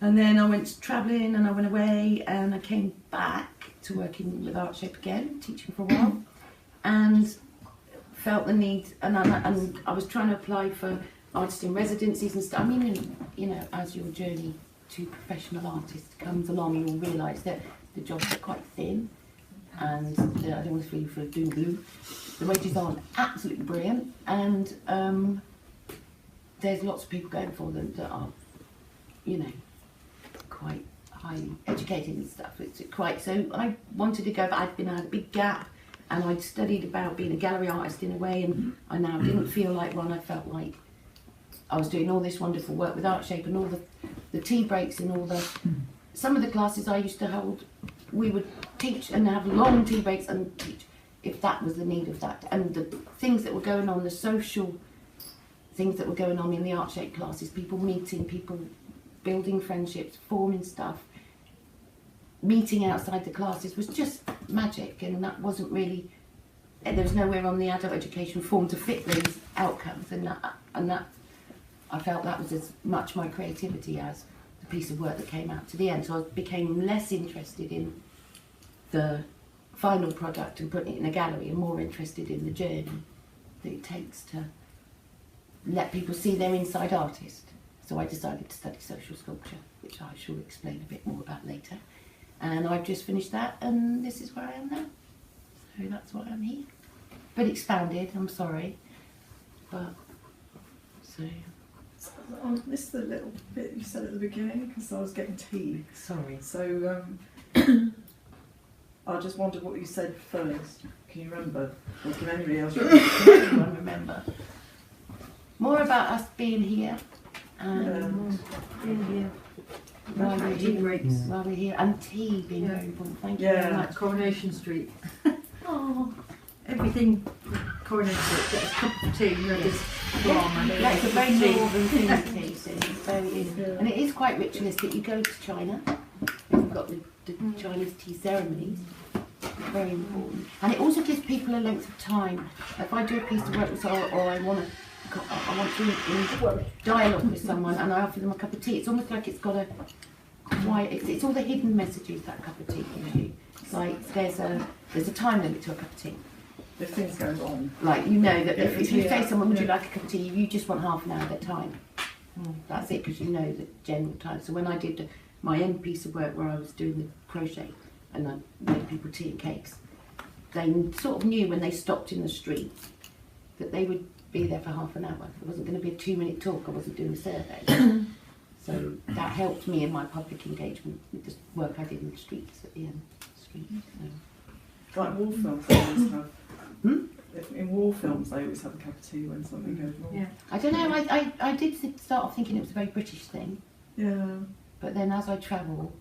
And then I went travelling and I went away and I came back to working with Art Shape again, teaching for a while, and felt the need, and I was trying to apply for artist in residencies and stuff. I mean, you know, as your journey to professional artist comes along, you'll realise that the jobs are quite thin, and I don't want to feel you for doom gloom. The wages aren't absolutely brilliant, and there's lots of people going for them that are, you know, quite highly educated and stuff. It's quite, so I wanted to go, but I'd had a big gap, and I'd studied about being a gallery artist in a way, and I now didn't feel like one. I felt like I was doing all this wonderful work with Art Shape and all the tea breaks and all the, some of the classes I used to hold, we would teach and have long tea breaks and teach if that was the need of that. And the things that were going on, the social things that were going on in the Art Shape classes, people meeting, people building friendships, forming stuff, meeting outside the classes was just magic, and that wasn't really, there was nowhere on the adult education form to fit those outcomes, and that I felt that was as much my creativity as the piece of work that came out to the end. So I became less interested in the final product and putting it in a gallery, and more interested in the journey that it takes to let people see their inside artist. So I decided to study social sculpture, which I shall explain a bit more about later. And I've just finished that, and this is where I am now. So that's why I'm here. But expanded, I'm sorry. But, so... I missed the little bit you said at the beginning because I was getting tea. Sorry. So I just wondered what you said first. Can you remember? Or can anybody else remember? Anyone remember? More about us being here. And being here. While we're here. And tea being very important. Thank you very much. Coronation Street. Oh. Everything Coronation Street. Get a cup of tea, you know, just That's a very northern thing to tea, so it's very, and it is quite ritualistic. You go to China, we've got the Chinese tea ceremonies, very important. And it also gives people a length of time. If I do a piece of work with someone, or I want to in dialogue with someone, and I offer them a cup of tea, it's almost like it's got a quiet, it's all the hidden messages that cup of tea can do. It's like there's a time limit to a cup of tea. If things go wrong. Like, you know that if you say to someone, would you like a cup of tea, you just want half an hour at a time. That's it, because you know the general time. So when I did my end piece of work where I was doing the crochet and I made people tea and cakes, they sort of knew when they stopped in the street that they would be there for half an hour. It wasn't going to be a 2-minute talk, I wasn't doing a survey. So that helped me in my public engagement with the work I did in the streets at the end. So. Like war films, they always have. In war films, they always have a cup of tea when something goes wrong. Yeah. I don't know, I did start off thinking it was a very British thing. Yeah. But then as I travel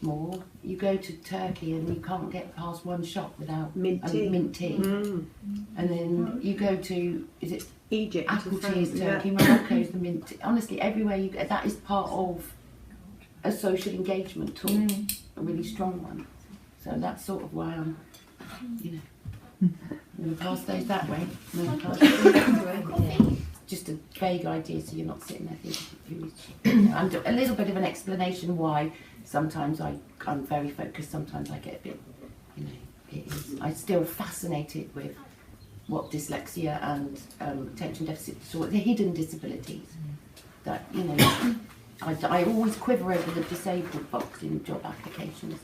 more, you go to Turkey and you can't get past one shop without mint tea. And then you go to, is it Egypt? Apple tea is Turkey, Morocco's the mint tea. Honestly, everywhere you go, that is part of a social engagement tool, a really strong one. So that's sort of why I'm, you know, I'm going to pass those that way. Just a vague idea, so you're not sitting there thinking, and a little bit of an explanation why sometimes I'm very focused, sometimes I get a bit, you know, I'm still fascinated with what dyslexia and attention deficit disorder, the hidden disabilities that, you know, I always quiver over the disabled box in job applications.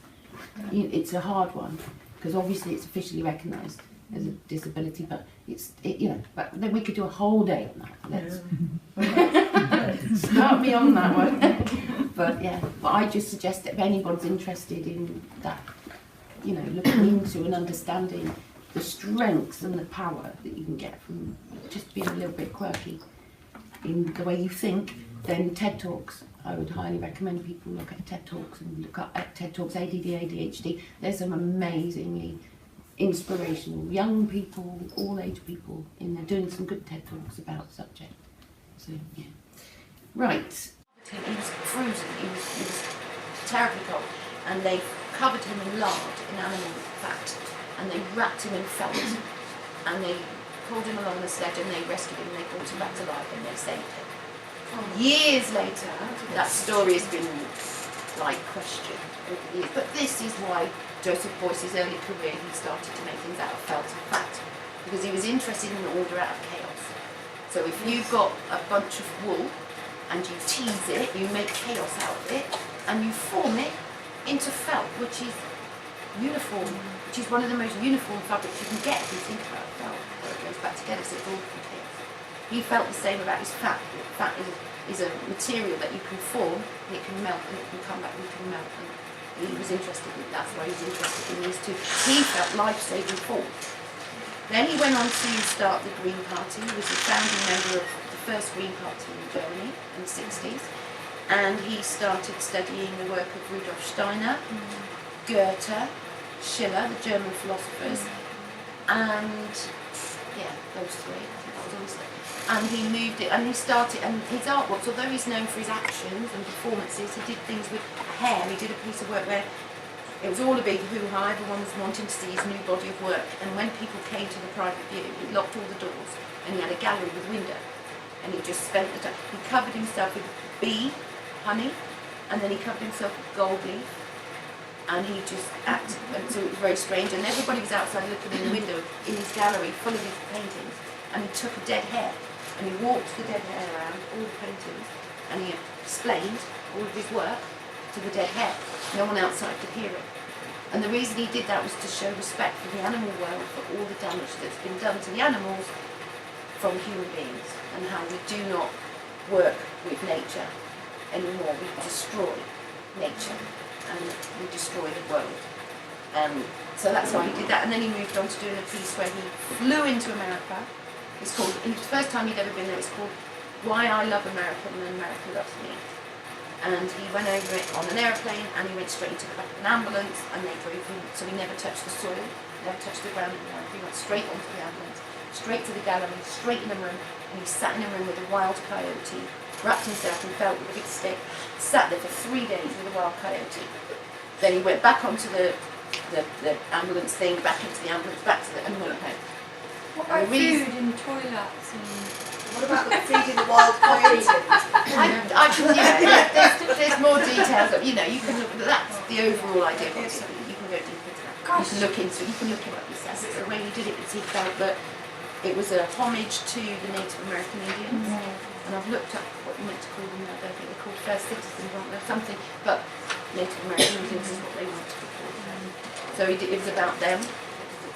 It's a hard one, because obviously it's officially recognised as a disability, but you know, but then we could do a whole day on that. Let's start me on that one. But yeah, but I just suggest that if anyone's interested in that, you know, looking into and understanding the strengths and the power that you can get from just being a little bit quirky in the way you think, then TED Talks. I would highly recommend people look at TED Talks and look at TED Talks, ADD, ADHD. There's some amazingly inspirational young people, all age people in there doing some good TED Talks about the subject. So yeah. Right. He was frozen, he was terribly cold, and they covered him in lard, in animal fat, and they wrapped him in felt, and they pulled him along the sledge and they rescued him and they brought him back to life and they saved him. Years later, that story has been like questioned over the years. But this is why Joseph Beuys's early career, he started to make things out of felt and fact, because he was interested in order out of chaos. So if you've got a bunch of wool and you tease it, you make chaos out of it, and you form it into felt, which is uniform, which is one of the most uniform fabrics you can get if you think about felt, where it goes back together, so it's all from chaos. He felt the same about his fat. Fat is a material that you can form, and it can melt, and it can come back, and it can melt. And he was interested in, that's why he was interested in these two. He felt life-saving form. Then he went on to start the Green Party. He was a founding member of the first Green Party in Germany in the 60s. And he started studying the work of Rudolf Steiner, Goethe, Schiller, the German philosophers, and yeah, those three. I think that was all he studied. And he moved it, and he started, and his artworks, although he's known for his actions and performances, he did things with hair. He did a piece of work where it was all a big hoo-ha, everyone was wanting to see his new body of work, and when people came to the private view, he locked all the doors, and he had a gallery with window, and he just spent the time, he covered himself with bee, honey, and then he covered himself with gold leaf, and he just acted, and so it was very strange, and everybody was outside looking in the window in his gallery full of his paintings, and he took a dead hair, and he walked the dead hair around, all the paintings, and he explained all of his work to the dead hair. No one outside could hear it. And the reason he did that was to show respect for the animal world, for all the damage that's been done to the animals from human beings, and how we do not work with nature anymore. We destroy nature, and we destroy the world. So that's why he did that. And then he moved on to doing a piece where he flew into America. It's called, it was the first time he'd ever been there, it's called Why I Love America and America Loves Me. And he went over it on an airplane, and he went straight into the back of an ambulance, and they drove him, so he never touched the soil, never touched the ground anymore. He went straight onto the ambulance, straight to the gallery, straight in a room, and he sat in a room with a wild coyote, wrapped himself in felt with a big stick, sat there for 3 days with a wild coyote. Then he went back onto the ambulance thing, back into the ambulance, back to the, and went home. What about food in toilets? And What about the feeding the wild coyotes? There's more details. You know, you can look. That's the overall idea. Of it. You can go deep into that. You can look into it. You can look it up yourself. The way he did it was he felt that it was a homage to the Native American Indians. And I've looked up what you meant to call them. I don't think they're called first citizens or something. But Native American Indians is what they want to be called. So it was about them.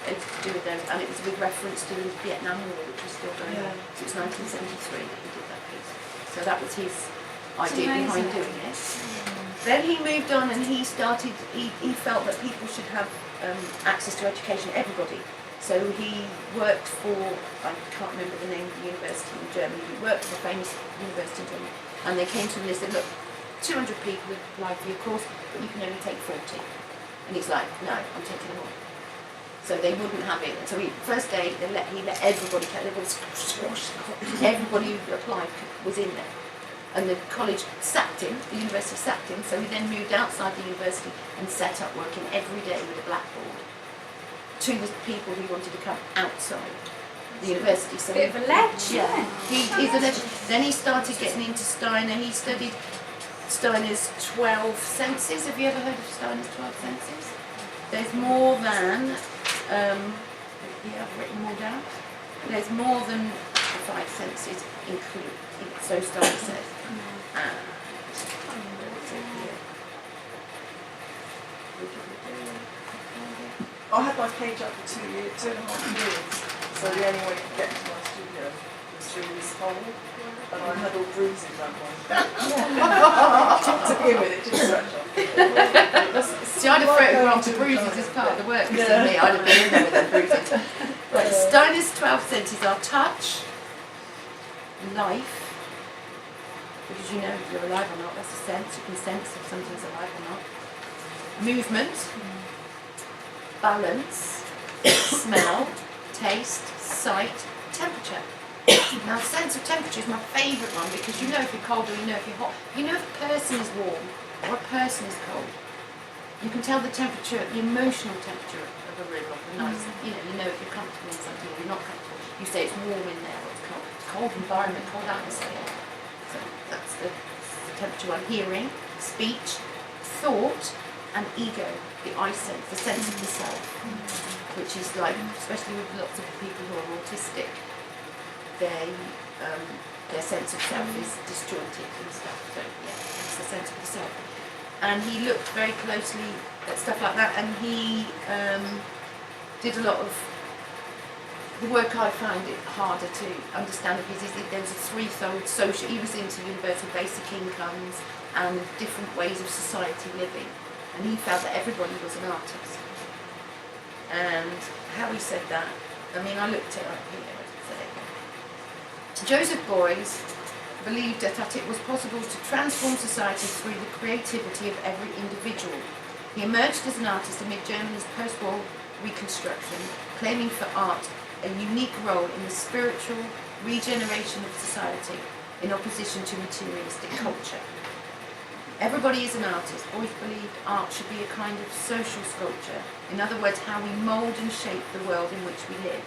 It's to do with them, and it was with reference to the Vietnam War, which was still going on. So it was 1973 that he did that piece. So that was his idea behind doing it. Then he moved on, and he started. He felt that people should have access to education, everybody. So he worked for, I can't remember the name of the university in Germany. He worked for a famous university in Germany, and they came to him and they said, "Look, 200 people have applied for your course, but you can only take 40." And he's like, "No, I'm taking them all." So they wouldn't have it. So first day he let everybody, everybody who applied was in there. And the college sacked him, the university sacked him, so he then moved outside the university and set up working every day with a blackboard to the people who wanted to come outside the university. So bit of a ledge, yeah. He's a legend. Then he started getting into Steiner. He studied Steiner's 12 senses. Have you ever heard of Steiner's 12 senses? There's more than, I've written more down. There's more than the 5 senses included. So Steiner says. I had my page up for 2 years, 2.5 years, so the only way to get into my studio was through this hole, and I had all bruises that one. To begin with, it didn't stretch off. See, I'd have photographed the bruises as part of the work, so me, I'd have been in there with them bruises. Right, Steiner's 12 senses are touch, life, because you know if you're alive or not, that's a sense, you can sense if something's alive or not. Movement, balance, smell, taste, sight, temperature. Now, sense of temperature is my favourite one because you know if you're cold or you know if you're hot. You know if a person is warm or a person is cold. You can tell the temperature, the emotional temperature of a room, of a nice, you know if you're comfortable in something or you're not comfortable. You say it's warm in there or it's cold. It's cold environment, cold atmosphere. So that's the temperature one. Hearing, speech, thought and ego, the I sense, the sense of the self, which is like, especially with lots of people who are autistic, their sense of self is disjointed and stuff. So yeah, it's the sense of the self. And he looked very closely at stuff like that, and he did a lot of the work. I find it harder to understand of his is that there was a threefold social. He was into universal basic incomes and different ways of society living, and he felt that everybody was an artist. And how he said that, I mean, I looked it up here. Joseph Beuys believed that it was possible to transform society through the creativity of every individual. He emerged as an artist amid Germany's post-war reconstruction, claiming for art a unique role in the spiritual regeneration of society in opposition to materialistic culture. Everybody is an artist. Beuys believed art should be a kind of social sculpture, in other words, how we mould and shape the world in which we live.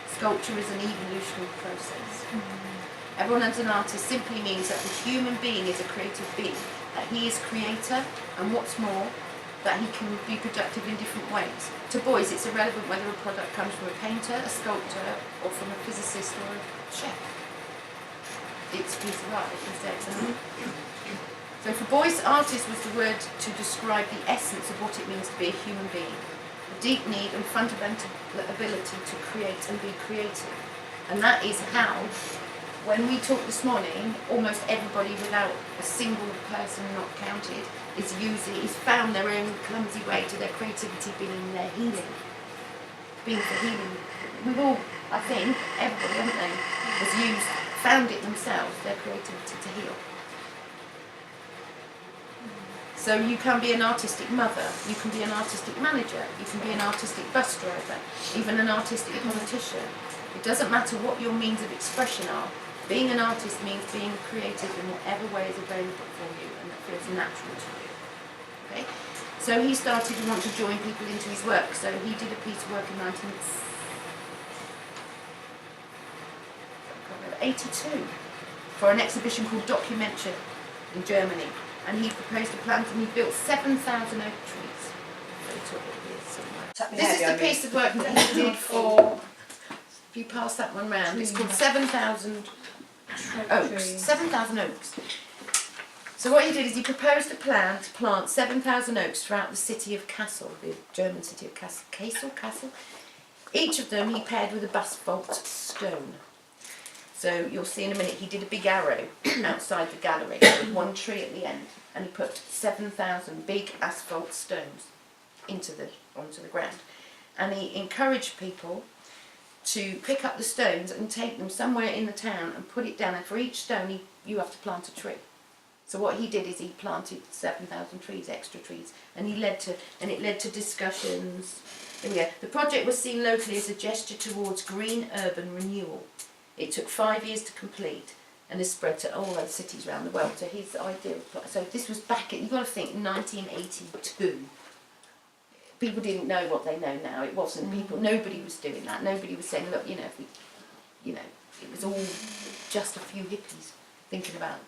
Sculpture is an evolutionary process. Everyone as an artist simply means that the human being is a creative being, that he is creator, and what's more, that he can be productive in different ways. To Beuys, it's irrelevant whether a product comes from a painter, a sculptor, or from a physicist or a chef. It's a piece of art, if you say it's an art. So for Beuys, artist was the word to describe the essence of what it means to be a human being. A deep need and fundamental ability to create and be creative. And that is how, when we talked this morning, almost everybody without a single person not counted is found their own clumsy way to their creativity being their healing. Being for healing. We've all, I think, everybody, haven't they, has found it themselves, their creativity to heal. So you can be an artistic mother, you can be an artistic manager, you can be an artistic bus driver, even an artistic politician. It doesn't matter what your means of expression are. Being an artist means being creative in whatever way is available for you and that feels natural to you. Okay? So he started to want to join people into his work. So he did a piece of work in 1982 for an exhibition called Documenture in Germany. And he proposed a plant and he built 7,000 oak trees. This is the piece of work that he did for, if you pass that one round, it's called 7,000 oaks. 7,000 oaks. So what he did is he proposed a plan to plant 7,000 oaks throughout the city of Kassel, the German city of Kassel. Each of them he paired with a basalt stone. So you'll see in a minute he did a big arrow outside the gallery with one tree at the end, and he put 7,000 big asphalt stones onto the ground. And he encouraged people to pick up the stones and take them somewhere in the town and put it down, and for each stone you have to plant a tree. So what he did is he planted 7,000 trees, extra trees, and it led to discussions. Here we go. The project was seen locally as a gesture towards green urban renewal. It took 5 years to complete and has spread to all other cities around the world. So his idea, so this was back in, you've got to think, 1982. People didn't know what they know now. It wasn't people, nobody was doing that. Nobody was saying, look, it was all just a few hippies thinking about,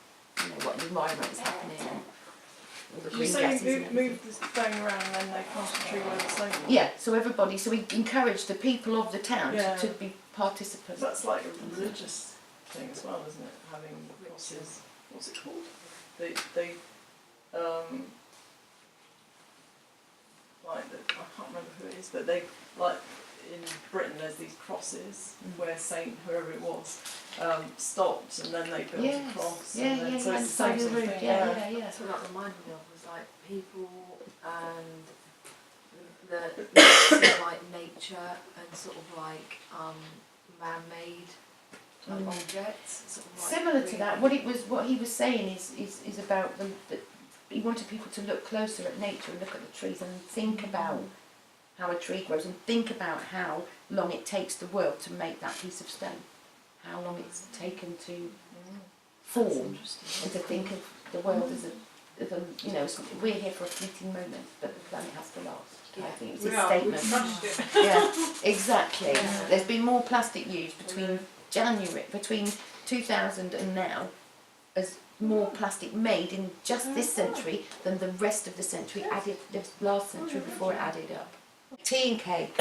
what the environment is happening and all the green gases. You move the stone around and then they plant a tree where the stone was? Yeah, so he encouraged the people of the town to be participants. That's like a religious thing as well, isn't it? Having crosses. What's it called? I can't remember who it is, but they, like in Britain there's these crosses where Saint whoever it was stopped and then they built a cross. So it's the same sort of thing. Yeah. That's what that reminded me of, was like people and the sort of like nature and sort of like man-made objects. Sort of like similar to that, what he was saying is about that he wanted people to look closer at nature and look at the trees and think about how a tree grows and think about how long it takes the world to make that piece of stone, how long it's taken to form, and to think of the world as a we're here for a fleeting moment, but the planet has to last. I think it's his statement. Yeah, exactly. Yeah. There's been more plastic used between 2000 and now as more plastic made in just this century than the rest of the century added, this last century before it added up. Tea and cake,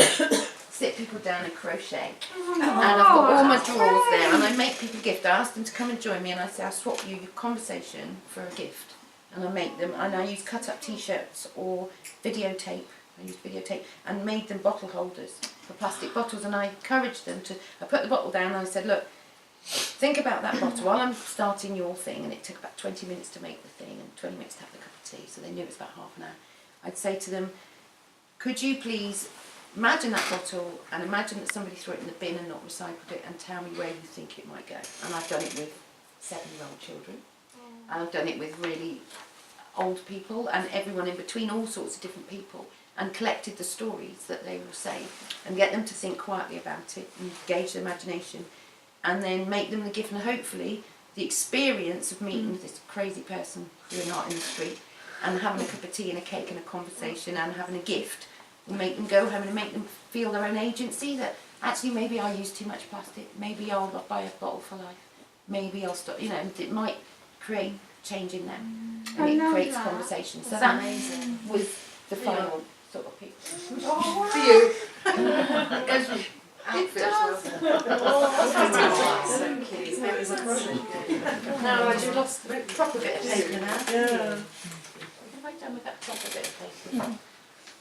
sit people down and crochet. And I've got all my drawers there, and I make people gift. I ask them to come and join me, and I say I'll swap you your conversation for a gift. And I make them, and I use cut-up T-shirts or videotape. I used videotape and made them bottle holders for plastic bottles, and I encouraged them to. I put the bottle down and I said, look, think about that bottle while I'm starting your thing, and it took about 20 minutes to make the thing and 20 minutes to have the cup of tea, so they knew it was about half an hour. I'd say to them, could you please imagine that bottle and imagine that somebody threw it in the bin and not recycled it, and tell me where you think it might go. And I've done it with 7-year-old children, and I've done it with really old people and everyone in between, all sorts of different people, and collected the stories that they will say and get them to think quietly about it and gauge their imagination, and then make them the gift, and hopefully the experience of meeting this crazy person who are not in the street and having a cup of tea and a cake and a conversation and having a gift will make them go home and make them feel their own agency, that actually maybe I use too much plastic, maybe I'll buy a bottle for life, maybe I'll stop, it might create change in them, and it creates conversation. So that was the final sort of picture. For you. It does. So cute. No, I just lost the proper bit of paper now. Yeah. What have I done with that proper bit of paper?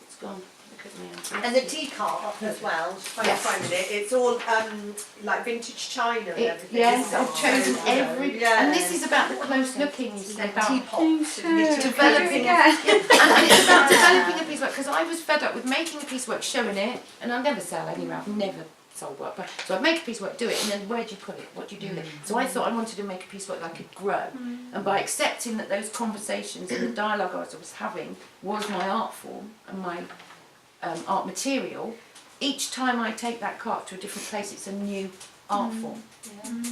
It's gone. Look at me. And the teacup as well, Yes. finding it, it's all like vintage china and everything. Yes, isn't it? I've chosen every, Yeah. and this is about the close looking, you said about Teapots. developing, and it's about developing a piece of work, because I was fed up with making a piece of work, showing it, and I never sell anywhere, I've never sold work, but so I'd make a piece of work, do it, and then where do you put it, what do you do with it? So I thought I wanted to make a piece of work that I could grow, and by accepting that those conversations and the dialogue I was having was my art form and my art material, each time I take that cart to a different place, it's a new art form.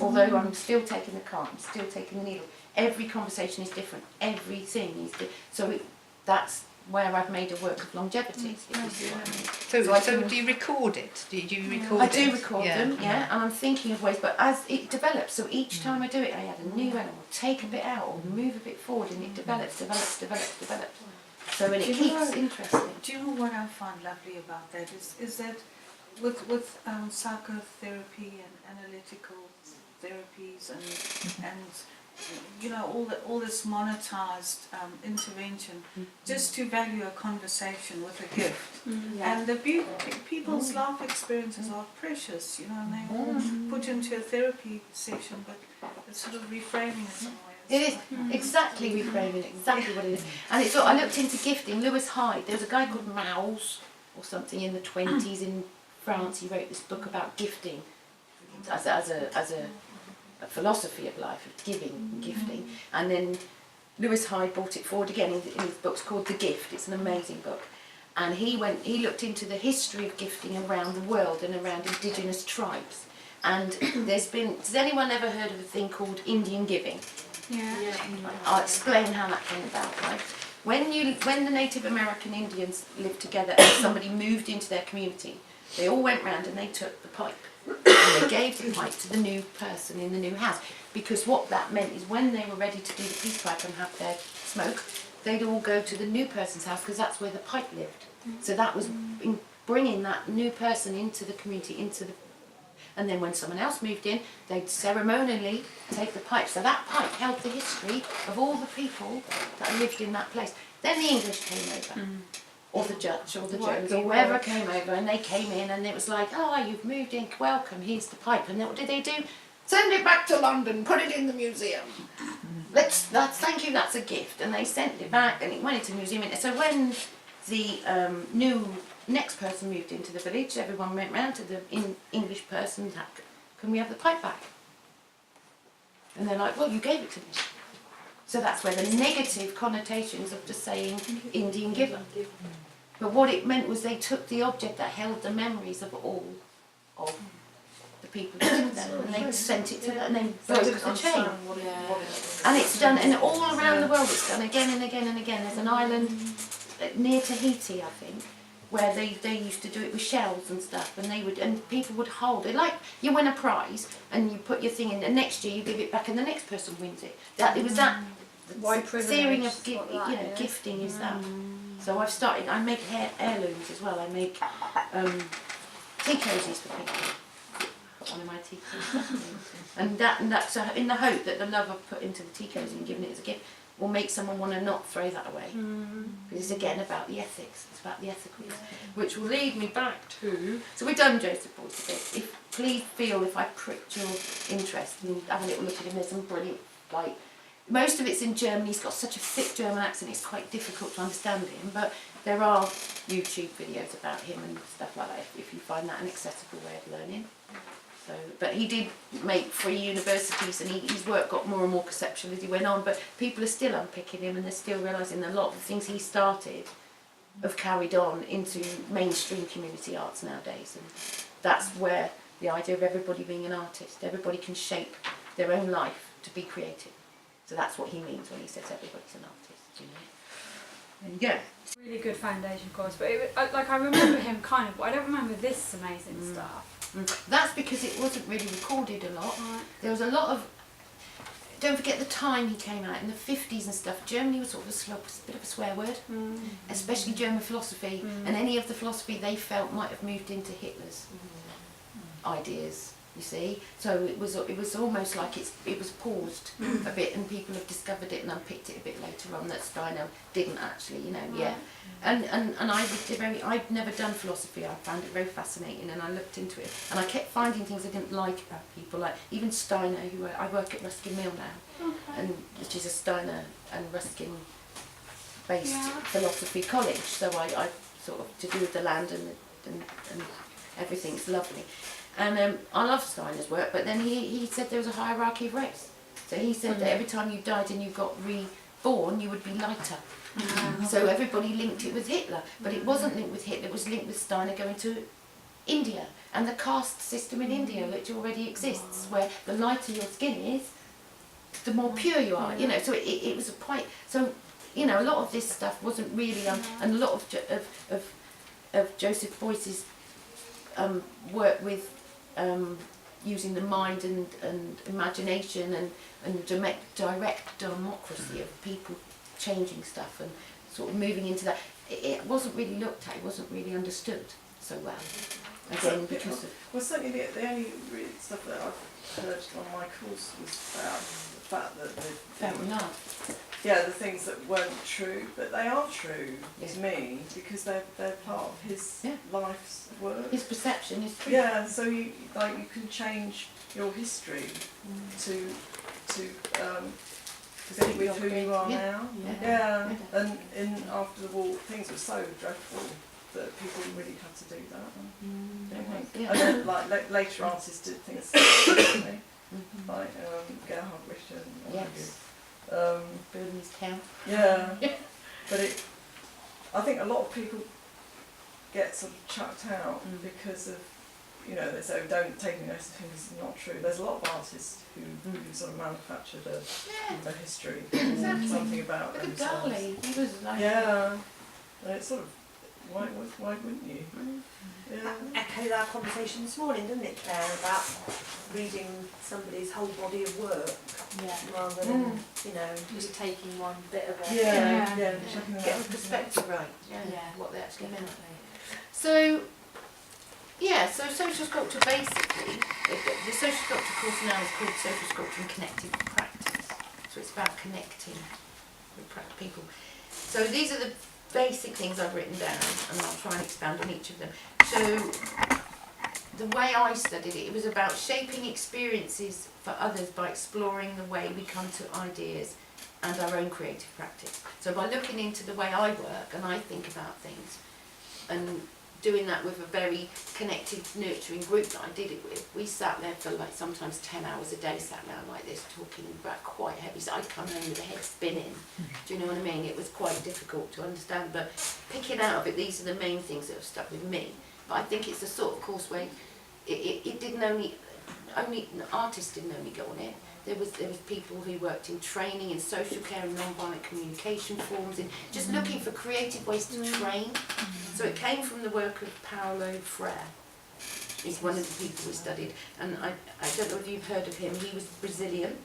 Although I'm still taking the cart, I'm still taking the needle. Every conversation is different. Everything is different. So that's where I've made a work of longevity. If you see what I mean. So do you record it? Do you record I it? do record them, yeah, and I'm thinking of ways. But as it develops, so each time I do it, I add a new element, or take a bit out, or move a bit forward, and it develops. So and it keeps interesting. Do you know what I find lovely about that is that with psychotherapy and analytical therapies and all this monetized intervention, just to value a conversation with a gift, and the people's life experiences are precious, and they all put into a therapy session, but it's sort of reframing it some way. It is exactly reframing, exactly what it is. And it's. I looked into gifting. Lewis Hyde. There was a guy called Maus or something in the 1920s in France. He wrote this book about gifting as a philosophy of life, of giving and gifting. And then Lewis Hyde brought it forward again in his book's called The Gift. It's an amazing book. And he looked into the history of gifting around the world and around indigenous tribes. And has anyone ever heard of a thing called Indian giving? Yeah. I'll explain how that came about, right? When the Native American Indians lived together and somebody moved into their community, they all went round and they took the pipe. And they gave the pipe to the new person in the new house. Because what that meant is when they were ready to do the peace pipe and have their smoke, they'd all go to the new person's house because that's where the pipe lived. So that was bringing that new person into the community, and then when someone else moved in, they'd ceremonially take the pipe. So that pipe held the history of all the people that lived in that place. Then the English came over, or the Dutch, or the Germans, or whoever came over, and they came in, and it was like, you've moved in, welcome, here's the pipe. And then what did they do? Send it back to London, put it in the museum. Thank you, that's a gift. And they sent it back, and it went into the museum. So when the next person moved into the village, everyone went round to the English person, can we have the pipe back? And they're like, well, you gave it to me. So that's where the negative connotations of just saying Indian giver. But what it meant was they took the object that held the memories of all of the people who lived there, and they sent it to them, and they broke the chain. And it's done, and all around the world it's done again and again and again. There's an island near Tahiti, I think, where they used to do it with shells and stuff, and people would hold it like you win a prize and you put your thing in, and next year you give it back and the next person wins it. That it was that White searing of privilege, what that is. gifting is that. So I make heirlooms as well. I make tea cozies for people. One of my tea cozies. and that's in the hope that the love I've put into the tea cozy and given it as a gift will make someone want to not throw that away. Because it's again about the ethics. It's about the ethicals, which will lead me back to. So we've done Joseph Beuys a bit. Please feel if I pricked your interest and have a little look at him. There's some brilliant, like, most of it's in German. He's got such a thick German accent. It's quite difficult to understand him. But there are YouTube videos about him and stuff like that. If you find that an accessible way of learning. So, but he did make free universities, and his work got more and more conceptual as he went on. But people are still unpicking him, and they're still realising that a lot of the things he started have carried on into mainstream community arts nowadays. And that's where the idea of everybody being an artist, everybody can shape their own life to be creative. So that's what he means when he says everybody's an artist. You know? And yeah. Really good foundation course, but I remember him kind of, but I don't remember this amazing stuff. That's because it wasn't really recorded a lot. Right. There was a lot of. Don't forget the time he came out in the 50s and stuff. Germany was sort of a bit of a swear word, especially German philosophy, and any of the philosophy they felt might have moved into Hitler's ideas. You see, so it was almost like it was paused a bit, and people have discovered it and unpicked it a bit later on that Steiner didn't actually, you know, and I'd never done philosophy. I found it very fascinating, and I looked into it, and I kept finding things I didn't like about people, like even Steiner, who I work at Ruskin Mill now, and which is a Steiner and Ruskin based philosophy college. So I sort of to do with the land and everything's lovely. And I love Steiner's work, but then he said there was a hierarchy of race. So he said that every time you died and you got reborn, you would be lighter. So everybody linked it with Hitler, but it wasn't linked with Hitler, it was linked with Steiner going to India, and the caste system in India, which already exists, where the lighter your skin is, the more pure you are, you know, so it was a quite, so, you know, a lot of this stuff wasn't really, and a lot of Joseph Beuys's work with using the mind and imagination and direct democracy of people changing stuff and sort of moving into that. It wasn't really looked at, it wasn't really understood so well. Again, because well, certainly the only really stuff that I've heard on my course was about the fact that the things that weren't true, but they are true to me because they're part of his life's work. His perception is true. Yeah, so you can change your history to fit with who you are now. Yeah. And after the war, things were so dreadful that people really had to do that. And then, like later artists did things differently, like Gerhard Richter. Yes. Building his town. Yeah. But I think a lot of people get sort of chucked out because of, you know, they say don't take me notice of things is not true. There's a lot of artists who sort of manufactured a history, something about Look at themselves. Dali, he was like And it's sort of why wouldn't you? Echoed our conversation this morning, didn't it, Claire, about reading somebody's whole body of work rather than, you know, Just taking one bit of it. Checking them get out. the perspective right. Yeah. What they actually meant. Definitely. So social sculpture basically, the social sculpture course now is called Social Sculpture and Connected Practice. So it's about connecting with people. So these are the basic things I've written down, and I'll try and expand on each of them. So the way I studied it, it was about shaping experiences for others by exploring the way we come to ideas and our own creative practice. So by looking into the way I work and I think about things, and doing that with a very connected, nurturing group that I did it with, we sat there for like sometimes 10 hours a day, sat down like this, talking about quite heavy. So I'd come home with a head spinning. Do you know what I mean? It was quite difficult to understand, but picking out of it, these are the main things that have stuck with me. But I think it's the sort of course where it didn't only artists didn't only go on it. There was people who worked in training, in social care and non-violent communication forms, in just looking for creative ways to train. So So it came from the work of Paulo Freire. He's one of the people we studied, and I don't know if you've heard of him. He was Brazilian,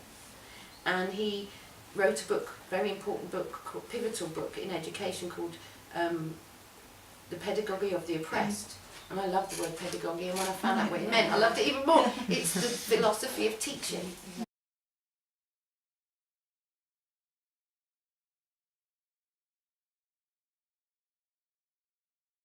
and he wrote a book, very important book, pivotal book in education called The Pedagogy of the Oppressed. And I love the word pedagogy, and when I found out what it meant, I loved it even more. It's the philosophy of teaching.